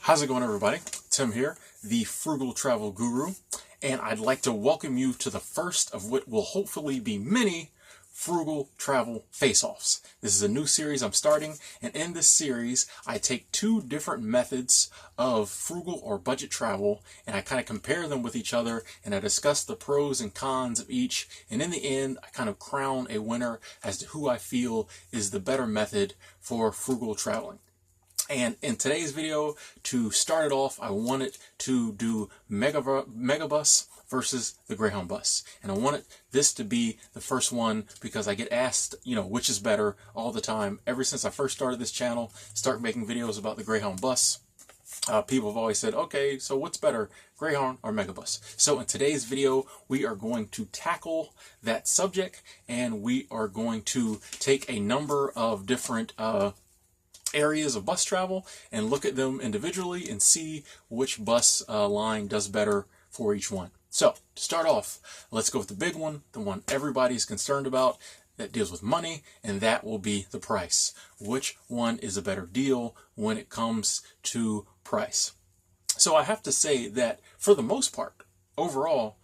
How's it going, everybody? Tim here, the Frugal Travel Guru, and I'd like to welcome you to the first of what will hopefully be many Frugal Travel Face Offs. This is a new series I'm starting, and in this series, I take two different methods of frugal or budget travel, and I kind of compare them with each other, and I discuss the pros and cons of each, and in the end, I kind of crown a winner as to who I feel is the better method for frugal traveling. And in today's video, to start it off, I wanted to do Megabus versus the Greyhound bus. And I wanted this to be the first one because I get asked, which is better all the time. Ever since I first started this channel, start making videos about the Greyhound bus, people have always said, okay, so what's better, Greyhound or Megabus? So in today's video, we are going to tackle that subject, and we are going to take a number of different areas of bus travel and look at them individually and see which bus line does better for each one. So to start off, let's go with the big one, the one everybody's concerned about, that deals with money, and that will be the price. Which one is a better deal when it comes to price? So I have to say that for the most part, overall,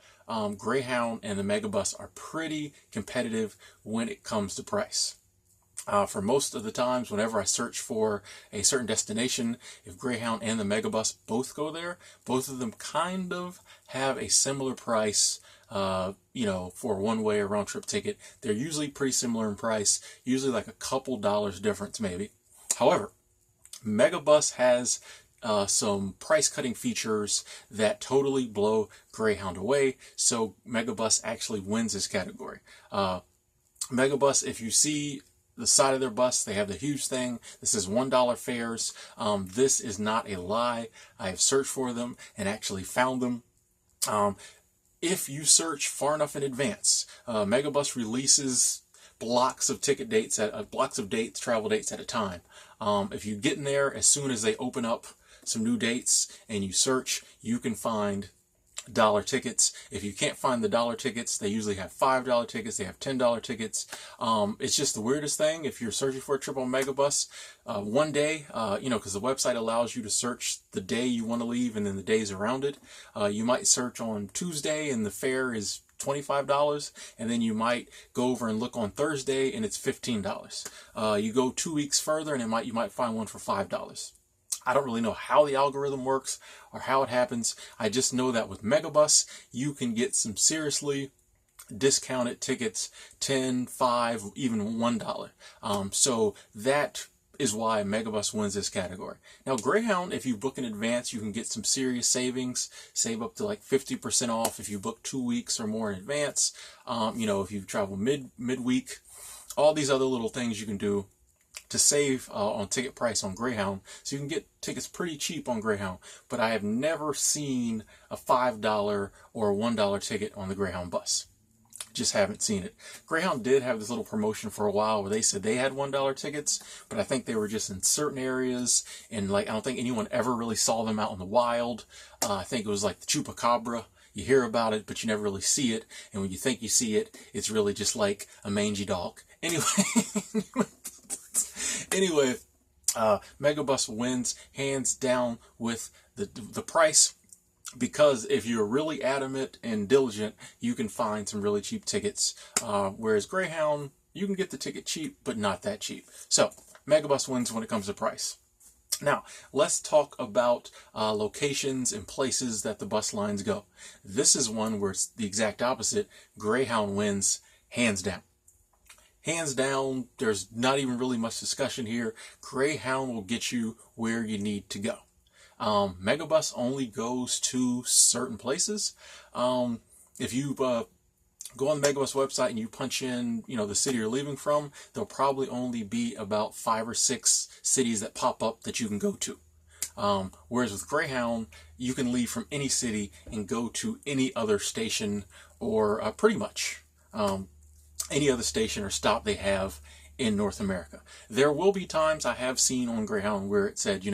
Greyhound and the Megabus are pretty competitive when it comes to price. For most of the times, whenever I search for a certain destination, if Greyhound and the Megabus both go there, both of them kind of have a similar price, for a one-way or round-trip ticket. They're usually pretty similar in price, usually like a couple dollars difference maybe. However, Megabus has some price-cutting features that totally blow Greyhound away, so Megabus actually wins this category. Megabus, if you see the side of their bus, they have the huge thing. This is $1 fares. This is not a lie. I have searched for them and actually found them. If you search far enough in advance, Megabus releases blocks of ticket dates travel dates at a time. If you get in there as soon as they open up some new dates and you search, you can find dollar tickets. If you can't find the dollar tickets, they usually have $5 tickets, they have $10 tickets. It's just the weirdest thing. If you're searching for a trip on Megabus, one day, because the website allows you to search the day you want to leave and then the days around it. You might search on Tuesday and the fare is $25, and then you might go over and look on Thursday and it's $15. You go 2 weeks further and you might find one for $5. I don't really know how the algorithm works or how it happens. I just know that with Megabus, you can get some seriously discounted tickets, $10, $5, even $1. So that is why Megabus wins this category. Now, Greyhound, if you book in advance, you can get some serious savings, save up to like 50% off if you book 2 weeks or more in advance. If you travel midweek, all these other little things you can do to save on ticket price on Greyhound. So you can get tickets pretty cheap on Greyhound, but I have never seen a $5 or a $1 ticket on the Greyhound bus. Just haven't seen it. Greyhound did have this little promotion for a while where they said they had $1 tickets, but I think they were just in certain areas, and I don't think anyone ever really saw them out in the wild. I think it was like the Chupacabra. You hear about it, but you never really see it, and when you think you see it, it's really just like a mangy dog. Anyway, Megabus wins hands down with the price, because if you're really adamant and diligent, you can find some really cheap tickets. Whereas Greyhound, you can get the ticket cheap, but not that cheap. So Megabus wins when it comes to price. Now, let's talk about locations and places that the bus lines go. This is one where it's the exact opposite. Greyhound wins hands down. Hands down, there's not even really much discussion here. Greyhound will get you where you need to go. Megabus only goes to certain places. If you go on the Megabus website and you punch in, the city you're leaving from, there'll probably only be about 5 or 6 cities that pop up that you can go to. Whereas with Greyhound, you can leave from any city and go to any other station, or pretty much any other station or stop they have in North America. There will be times I have seen on Greyhound where it said,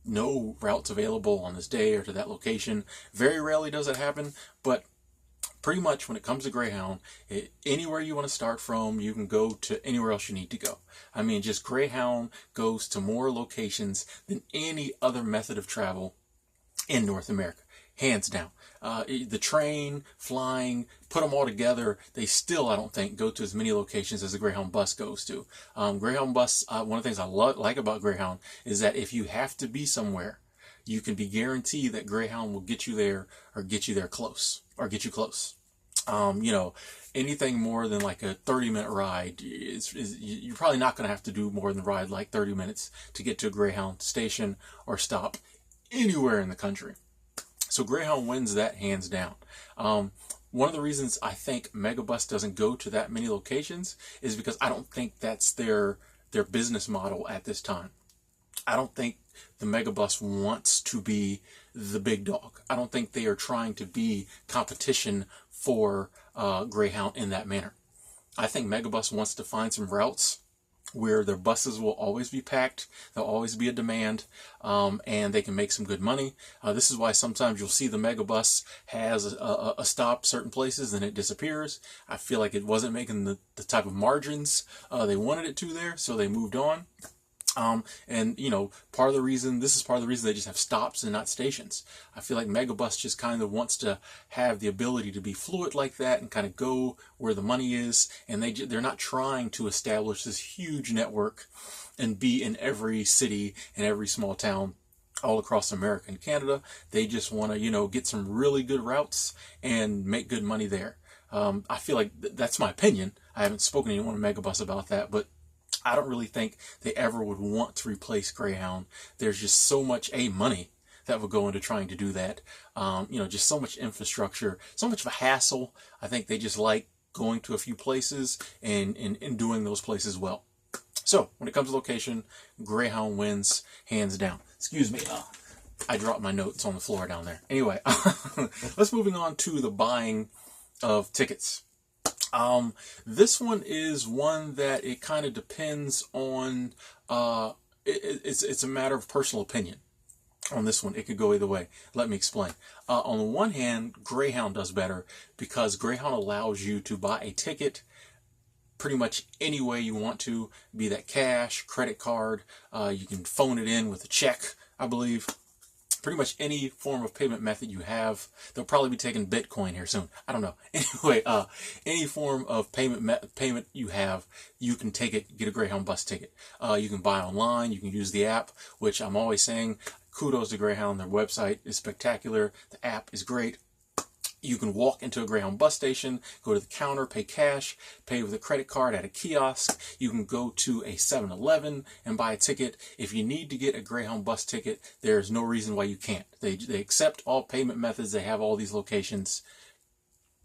no routes available on this day or to that location. Very rarely does it happen, but Pretty much when it comes to Greyhound, anywhere you want to start from, you can go to anywhere else you need to go. I mean, just Greyhound goes to more locations than any other method of travel in North America, hands down. The train, flying, put them all together, they still, I don't think, go to as many locations as the Greyhound bus goes to. Greyhound bus, one of the things I like about Greyhound is that if you have to be somewhere, you can be guaranteed that Greyhound will get you there or get you there close or get you close. Anything more than like a 30-minute ride, you're probably not going to have to do more than ride like 30 minutes to get to a Greyhound station or stop anywhere in the country. So Greyhound wins that hands down. One of the reasons I think Megabus doesn't go to that many locations is because I don't think that's their business model at this time. I don't think the Megabus wants to be the big dog. I don't think they are trying to be competition for Greyhound in that manner. I think Megabus wants to find some routes where their buses will always be packed, there'll always be a demand, and they can make some good money. This is why sometimes you'll see the Megabus has a stop certain places and it disappears. I feel like it wasn't making the type of margins they wanted it to there, so they moved on. Part of the reason they just have stops and not stations. I feel like Megabus just kind of wants to have the ability to be fluid like that and kind of go where the money is, and they're not trying to establish this huge network and be in every city and every small town all across America and Canada. They just want to, get some really good routes and make good money there. I feel like that's my opinion. I haven't spoken to anyone at Megabus about that, but I don't really think they ever would want to replace Greyhound. There's just so much money that would go into trying to do that. Just so much infrastructure, so much of a hassle. I think they just like going to a few places and doing those places well. So when it comes to location, Greyhound wins hands down. Excuse me. I dropped my notes on the floor down there. Anyway, let's moving on to the buying of tickets. This one is one that it kind of depends on, it's a matter of personal opinion on this one. It could go either way. Let me explain. On the one hand, Greyhound does better because Greyhound allows you to buy a ticket pretty much any way you want to, be that cash, credit card, you can phone it in with a check, I believe. Pretty much any form of payment method you have. They'll probably be taking Bitcoin here soon. I don't know. Anyway, any form of payment you have, you can take it, get a Greyhound bus ticket. You can buy online. You can use the app, which I'm always saying, kudos to Greyhound. Their website is spectacular. The app is great. You can walk into a Greyhound bus station, go to the counter, pay cash, pay with a credit card at a kiosk. You can go to a 7-Eleven and buy a ticket. If you need to get a Greyhound bus ticket, there's no reason why you can't. They accept all payment methods. They have all these locations.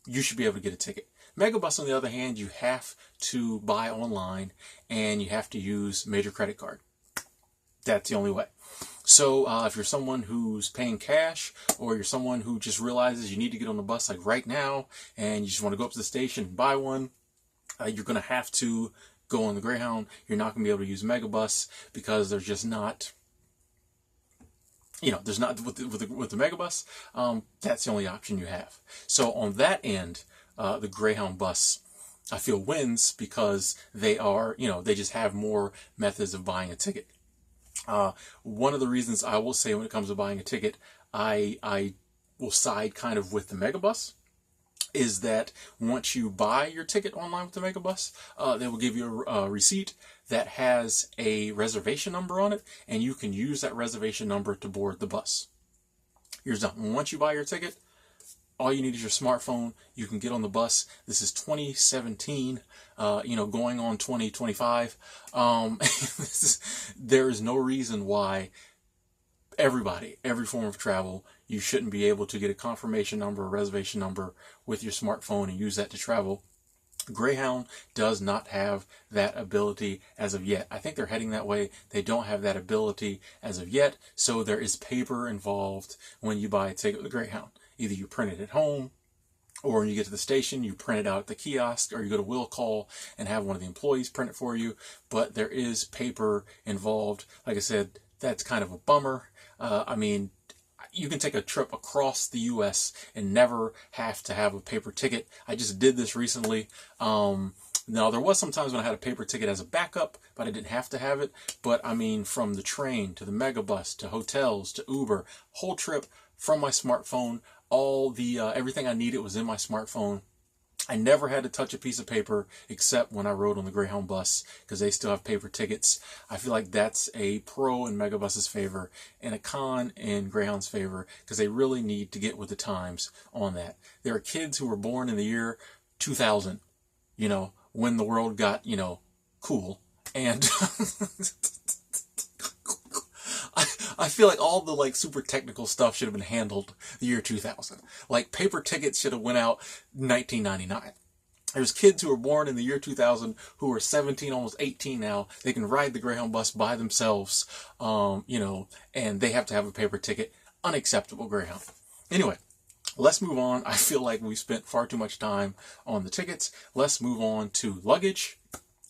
You should be able to get a ticket. Megabus, on the other hand, you have to buy online and you have to use major credit card. That's the only way. So if you're someone who's paying cash, or you're someone who just realizes you need to get on the bus like right now and you just want to go up to the station and buy one, you're going to have to go on the Greyhound. You're not going to be able to use Megabus because there's just not, there's not with the Megabus. That's the only option you have. So on that end, the Greyhound bus, I feel, wins because they are, they just have more methods of buying a ticket. One of the reasons I will say when it comes to buying a ticket, I will side kind of with the Megabus, is that once you buy your ticket online with the Megabus, they will give you a receipt that has a reservation number on it, and you can use that reservation number to board the bus. You're done. Once you buy your ticket, all you need is your smartphone. You can get on the bus. This is 2017, going on 2025. There is no reason why every form of travel, you shouldn't be able to get a confirmation number, a reservation number with your smartphone and use that to travel. Greyhound does not have that ability as of yet. I think they're heading that way. They don't have that ability as of yet. So there is paper involved when you buy a ticket with Greyhound. Either you print it at home, or when you get to the station, you print it out at the kiosk, or you go to will call and have one of the employees print it for you. But there is paper involved. Like I said, that's kind of a bummer. you can take a trip across the U.S. and never have to have a paper ticket. I just did this recently. Now, there was some times when I had a paper ticket as a backup, but I didn't have to have it. But I mean, from the train to the Megabus to hotels to Uber, whole trip from my smartphone. All the everything I needed was in my smartphone. I never had to touch a piece of paper except when I rode on the Greyhound bus, because they still have paper tickets. I feel like that's a pro in Megabus's favor and a con in Greyhound's favor, because they really need to get with the times on that. There are kids who were born in the year 2000, you know, when the world got, you know, cool. And I feel like all the like super technical stuff should have been handled the year 2000. Like paper tickets should have went out 1999. There's kids who were born in the year 2000 who are 17, almost 18 now. They can ride the Greyhound bus by themselves, you know, and they have to have a paper ticket. Unacceptable, Greyhound. Anyway, let's move on. I feel like we spent far too much time on the tickets. Let's move on to luggage.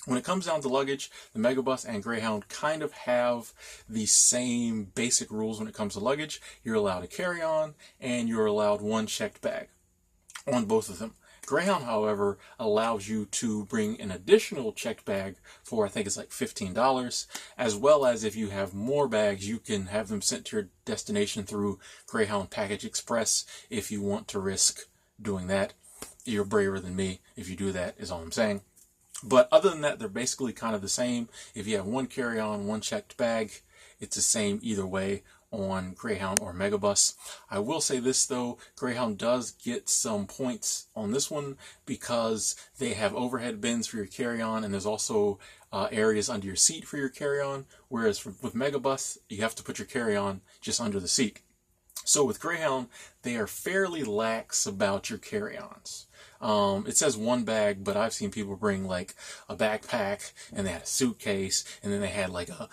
When it comes down to luggage, the Megabus and Greyhound kind of have the same basic rules when it comes to luggage. You're allowed a carry-on, and you're allowed one checked bag on both of them. Greyhound, however, allows you to bring an additional checked bag for, I think it's like $15, as well as if you have more bags, you can have them sent to your destination through Greyhound Package Express if you want to risk doing that. You're braver than me if you do that, is all I'm saying. But other than that, they're basically kind of the same. If you have one carry-on, one checked bag, it's the same either way on Greyhound or Megabus. I will say this though, Greyhound does get some points on this one because they have overhead bins for your carry-on, and there's also areas under your seat for your carry-on, whereas with Megabus, you have to put your carry-on just under the seat. So with Greyhound, they are fairly lax about your carry-ons. It says one bag, but I've seen people bring like a backpack, and they had a suitcase, and then they had like a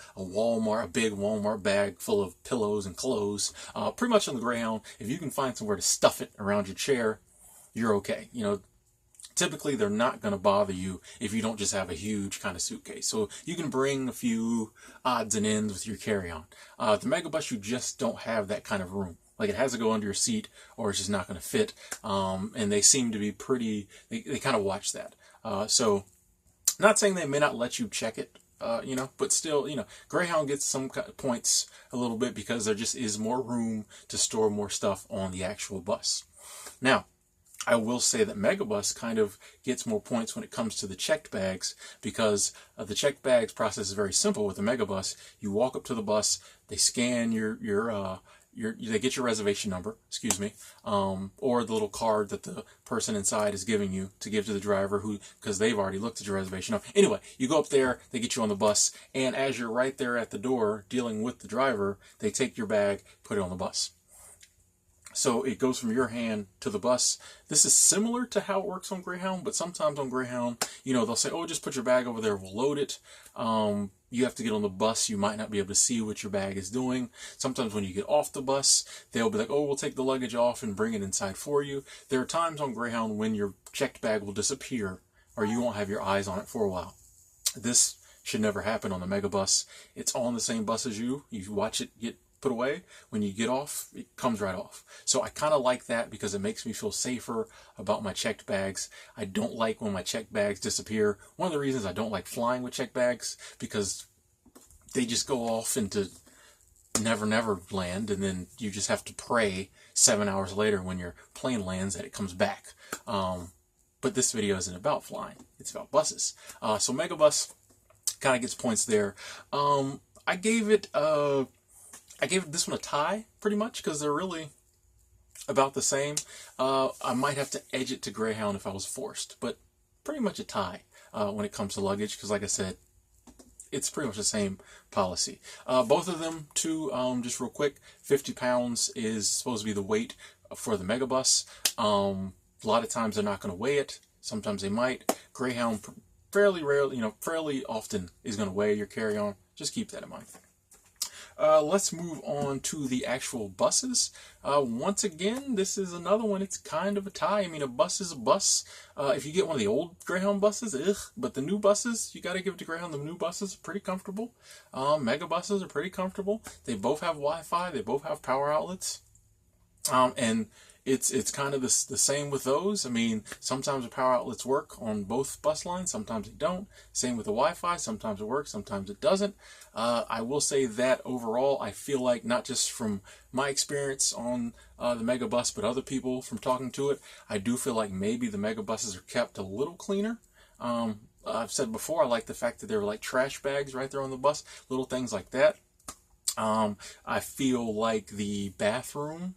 big Walmart bag full of pillows and clothes. Pretty much on the Greyhound, if you can find somewhere to stuff it around your chair, you're okay. You know, typically they're not going to bother you if you don't just have a huge kind of suitcase. So you can bring a few odds and ends with your carry-on. The Megabus, you just don't have that kind of room. Like, it has to go under your seat, or it's just not going to fit. And they seem to be pretty, they kind of watch that. So, not saying they may not let you check it, you know, but still, you know, Greyhound gets some points a little bit because there just is more room to store more stuff on the actual bus. Now, I will say that Megabus kind of gets more points when it comes to the checked bags, because the checked bags process is very simple with the Megabus. You walk up to the bus, they scan they get your reservation number, or the little card that the person inside is giving you to give to the driver, because they've already looked at your reservation number. Anyway, you go up there, they get you on the bus, and as you're right there at the door dealing with the driver, they take your bag, put it on the bus. So it goes from your hand to the bus. This is similar to how it works on Greyhound, but sometimes on Greyhound, you know, they'll say, oh, just put your bag over there, we'll load it. You have to get on the bus. You might not be able to see what your bag is doing. Sometimes when you get off the bus, they'll be like, oh, we'll take the luggage off and bring it inside for you. There are times on Greyhound when your checked bag will disappear, or you won't have your eyes on it for a while. This should never happen on the Megabus. It's on the same bus as you. You watch it get put away. When you get off, it comes right off. So I kind of like that because it makes me feel safer about my checked bags. I don't like when my checked bags disappear. One of the reasons I don't like flying with checked bags, because they just go off into never land, and then you just have to pray 7 hours later when your plane lands that it comes back. But this video isn't about flying. It's about buses. So Megabus kind of gets points there. I gave this one a tie, pretty much, because they're really about the same. I might have to edge it to Greyhound if I was forced, but pretty much a tie when it comes to luggage, because like I said, it's pretty much the same policy. Both of them, too, just real quick, 50 pounds is supposed to be the weight for the Megabus. A lot of times they're not going to weigh it. Sometimes they might. Greyhound fairly rarely, fairly often is going to weigh your carry-on. Just keep that in mind. Let's move on to the actual buses. Once again, this is another one. It's kind of a tie. I mean, a bus is a bus. If you get one of the old Greyhound buses, but the new buses, you got to give it to Greyhound. The new buses are pretty comfortable. Megabuses are pretty comfortable. They both have Wi-Fi. They both have power outlets. And it's kind of the same with those. I mean, sometimes the power outlets work on both bus lines, sometimes they don't. Same with the Wi-Fi, sometimes it works, sometimes it doesn't. I will say that overall, I feel like, not just from my experience on the Megabus, but other people from talking to it, I do feel like maybe the Megabuses are kept a little cleaner. I've said before, I like the fact that there were like trash bags right there on the bus, little things like that. I feel like the bathroom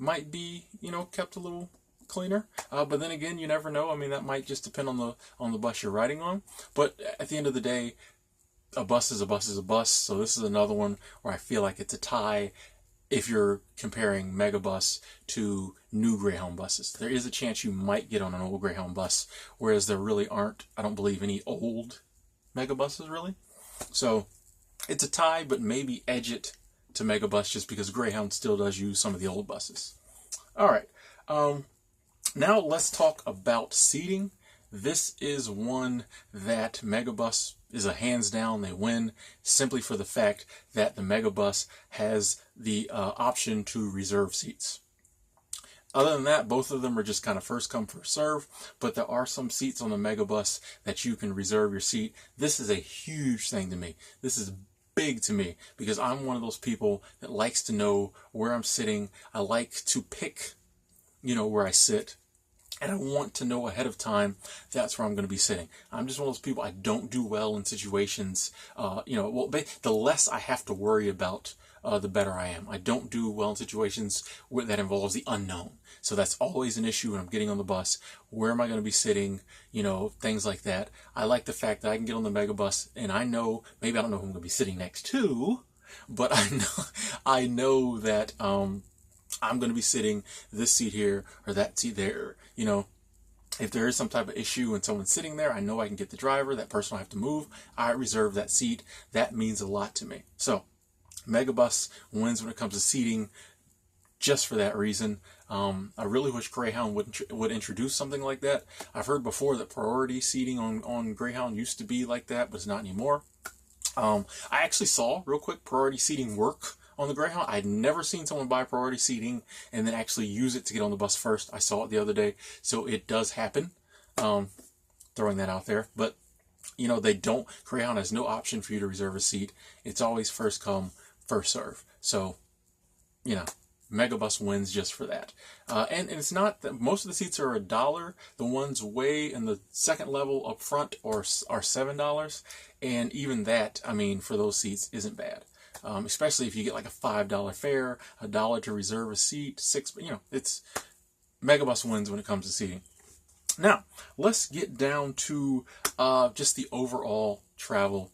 might be, kept a little cleaner. But then again, you never know. I mean, that might just depend on the bus you're riding on. But at the end of the day, a bus is a bus is a bus. So this is another one where I feel like it's a tie if you're comparing Megabus to new Greyhound buses. There is a chance you might get on an old Greyhound bus, whereas there really aren't, I don't believe, any old Megabuses really. So it's a tie, but maybe edge it to Megabus just because Greyhound still does use some of the old buses. All right. Now let's talk about seating. This is one that Megabus is a hands down. They win simply for the fact that the Megabus has the option to reserve seats. Other than that, both of them are just kind of first come, first serve, but there are some seats on the Megabus that you can reserve your seat. This is a huge thing to me. This is big to me because I'm one of those people that likes to know where I'm sitting. I like to pick, where I sit, and I want to know ahead of time that's where I'm going to be sitting. I'm just one of those people, I don't do well in situations, the less I have to worry about, the better I am. I don't do well in situations that involves the unknown. So that's always an issue when I'm getting on the bus. Where am I going to be sitting? Things like that. I like the fact that I can get on the Megabus and I know, maybe I don't know who I'm going to be sitting next to, but I know that I'm going to be sitting this seat here or that seat there. If there is some type of issue and someone's sitting there, I know I can get the driver. That person will have to move. I reserve that seat. That means a lot to me. So Megabus wins when it comes to seating just for that reason. I really wish Greyhound would introduce something like that. I've heard before that priority seating on Greyhound used to be like that, but it's not anymore. I actually saw, real quick, priority seating work on the Greyhound. I'd never seen someone buy priority seating and then actually use it to get on the bus first. I saw it the other day, so it does happen. Throwing that out there. But, Greyhound has no option for you to reserve a seat. It's always first come, first serve. So, Megabus wins just for that. And it's not that most of the seats are $1. The ones way in the second level up front are $7. And even that, for those seats isn't bad. Especially if you get like a $5 fare, $1 to reserve a seat, $6, it's Megabus wins when it comes to seating. Now, let's get down to just the overall travel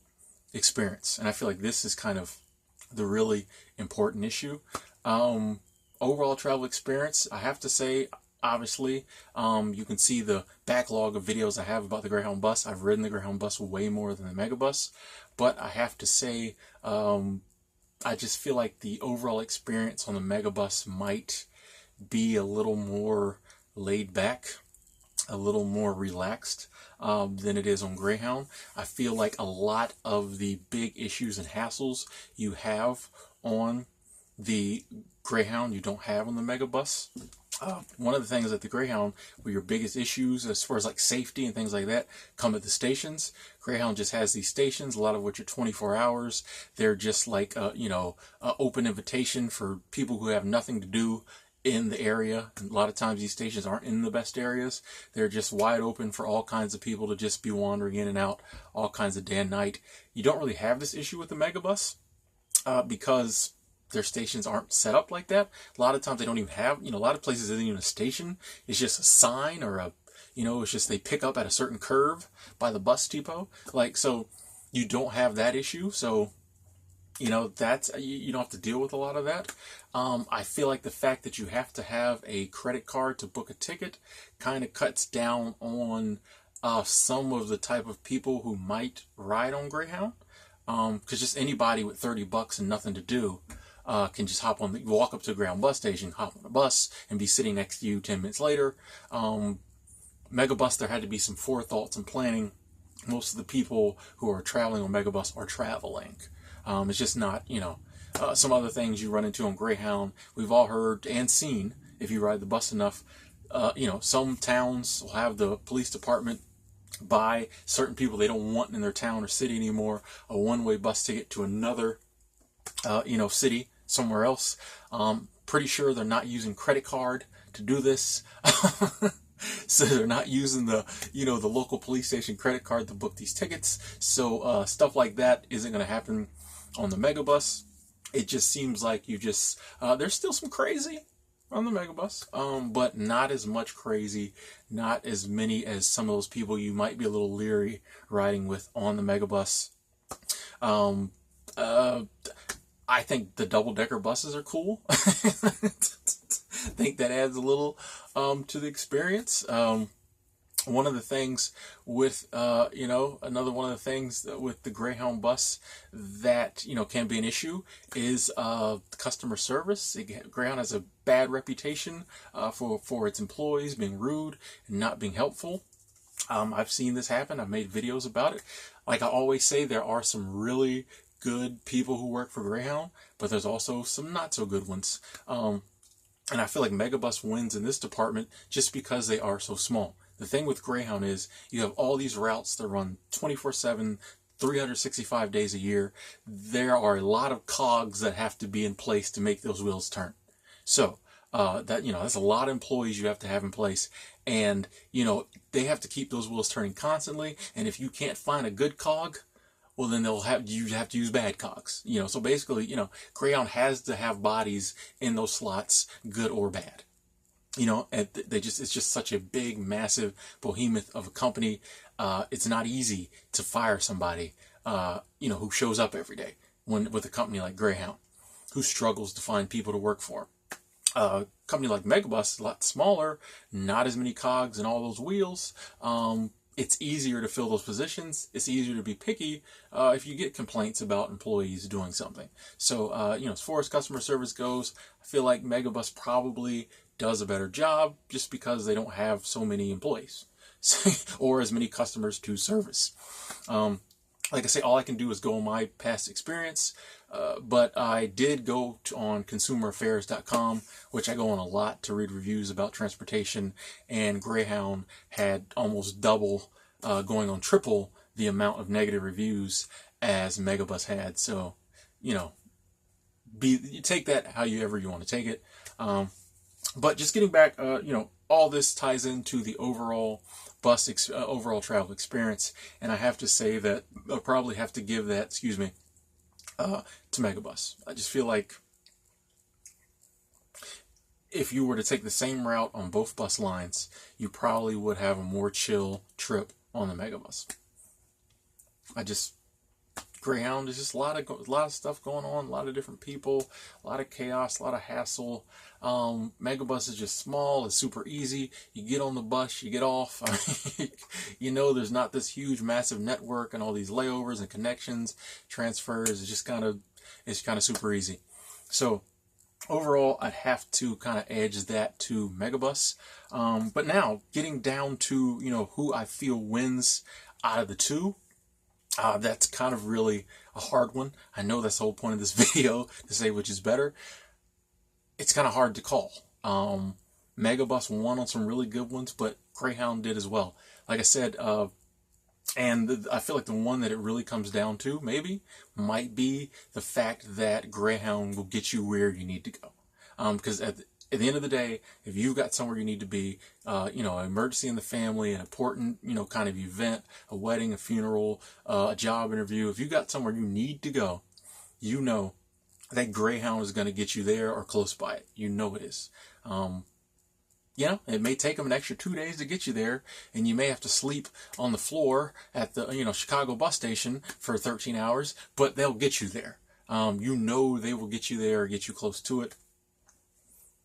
experience. And I feel like this is kind of the really important issue. Overall travel experience, I have to say, obviously, you can see the backlog of videos I have about the Greyhound bus. I've ridden the Greyhound bus way more than the Megabus, but I have to say, I just feel like the overall experience on the Megabus might be a little more laid back, a little more relaxed than it is on Greyhound. I feel like a lot of the big issues and hassles you have on the Greyhound you don't have on the Megabus. One of the things at the Greyhound where your biggest issues as far as like safety and things like that come at the stations. Greyhound just has these stations, a lot of which are 24 hours. They're just like, open invitation for people who have nothing to do in the area. And a lot of times these stations aren't in the best areas. They're just wide open for all kinds of people to just be wandering in and out all kinds of day and night. You don't really have this issue with the Megabus because their stations aren't set up like that. A lot of times they don't even have, a lot of places isn't even a station. It's just a sign or it's just they pick up at a certain curve by the bus depot. So you don't have that issue. So, that's, you don't have to deal with a lot of that. I feel like the fact that you have to have a credit card to book a ticket kind of cuts down on some of the type of people who might ride on Greyhound. Because just anybody with $30 and nothing to do can just walk up to a Greyhound bus station, hop on a bus, and be sitting next to you 10 minutes later. Megabus, there had to be some forethoughts and planning. Most of the people who are traveling on Megabus are traveling. It's just not, some other things you run into on Greyhound. We've all heard and seen, if you ride the bus enough, some towns will have the police department buy certain people they don't want in their town or city anymore a one-way bus ticket to another, city somewhere else. Pretty sure they're not using credit card to do this. So they're not using the local police station credit card to book these tickets. So stuff like that isn't going to happen on the Megabus. It just seems like there's still some crazy on the Megabus, but not as much crazy, not as many as some of those people you might be a little leery riding with on the Megabus. I think the double-decker buses are cool. I think that adds a little to the experience. One of the things with, another one of the things with the Greyhound bus that, can be an issue is customer service. Greyhound has a bad reputation for its employees being rude and not being helpful. I've seen this happen. I've made videos about it. Like I always say, there are some really good people who work for Greyhound, but there's also some not so good ones. And I feel like Megabus wins in this department just because they are so small. The thing with Greyhound is you have all these routes that run 24/7, 365 days a year. There are a lot of cogs that have to be in place to make those wheels turn. So that's a lot of employees you have to have in place, and they have to keep those wheels turning constantly. And if you can't find a good cog, well, then you have to use bad cogs. So basically, Greyhound has to have bodies in those slots, good or bad. And it's just such a big, massive behemoth of a company. It's not easy to fire somebody, who shows up every day with a company like Greyhound, who struggles to find people to work for. A company like Megabus is a lot smaller, not as many cogs and all those wheels. It's easier to fill those positions. It's easier to be picky if you get complaints about employees doing something. So, as far as customer service goes, I feel like Megabus probably does a better job just because they don't have so many employees or as many customers to service. Like I say, all I can do is go on my past experience, but I did go on consumeraffairs.com, which I go on a lot to read reviews about transportation, and Greyhound had almost double, going on triple the amount of negative reviews as Megabus had. So, you take that however you want to take it. But just getting back, all this ties into the overall overall travel experience, and I have to say that I'll probably have to give that, to Megabus. I just feel like if you were to take the same route on both bus lines, you probably would have a more chill trip on the Megabus. Greyhound is just a lot of stuff going on, a lot of different people, a lot of chaos, a lot of hassle. Megabus is just small, it's super easy. You get on the bus, you get off. There's not this huge, massive network and all these layovers and connections, transfers. It's kind of super easy. So overall, I'd have to kind of edge that to Megabus. But now getting down to who I feel wins out of the two. That's kind of really a hard one. I know that's the whole point of this video, to say which is better. It's kind of hard to call. Megabus won on some really good ones, but Greyhound did as well. Like I said, I feel like the one that it really comes down to, might be the fact that Greyhound will get you where you need to go. Because at the end of the day, if you've got somewhere you need to be, an emergency in the family, an important, kind of event, a wedding, a funeral, a job interview, if you got somewhere you need to go, that Greyhound is going to get you there or close by it. It is. It may take them an extra 2 days to get you there, and you may have to sleep on the floor at the, Chicago bus station for 13 hours, but they'll get you there. They will get you there or get you close to it.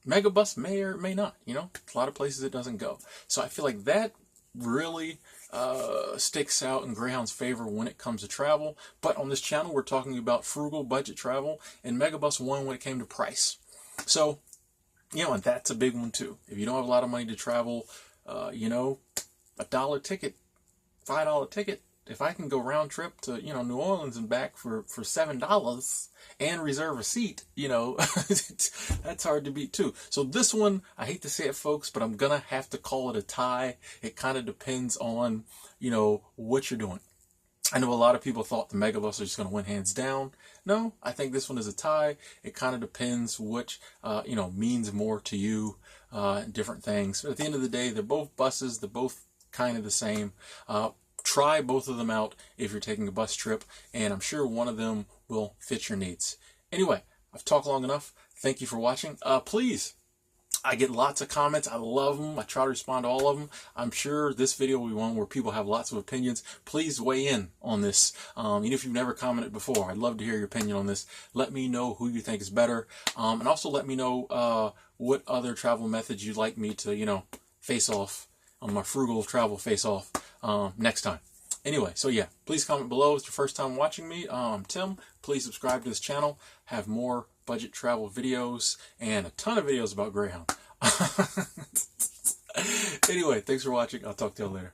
Megabus may or may not, a lot of places it doesn't go. So I feel like that really sticks out in Greyhound's favor when it comes to travel. But on this channel, we're talking about frugal budget travel, and Megabus won when it came to price. So, and that's a big one too. If you don't have a lot of money to travel, $1 ticket, $5 ticket, if I can go round trip to, you know, New Orleans and back for $7 and reserve a seat, you know, that's hard to beat too. So this one, I hate to say it, folks, but I'm gonna have to call it a tie. It kind of depends on, you know, what you're doing. I know a lot of people thought the Megabus are just going to win hands down. No, I think this one is a tie. It kind of depends which, you know, means more to you, different things. But at the end of the day, they're both buses. They're both kind of the same. Try both of them out if you're taking a bus trip, and I'm sure one of them will fit your needs. Anyway, I've talked long enough. Thank you for watching. Please, I get lots of comments. I love them. I try to respond to all of them. I'm sure this video will be one where people have lots of opinions. Please weigh in on this. Even if you've never commented before, I'd love to hear your opinion on this. Let me know who you think is better. And also let me know what other travel methods you'd like me to, you know, face off on my Frugal Travel Face Off next time. Anyway, so yeah, please comment below. If it's your first time watching me, I'm Tim. Please subscribe to this channel. Have more budget travel videos and a ton of videos about Greyhound. Anyway, thanks for watching. I'll talk to you later.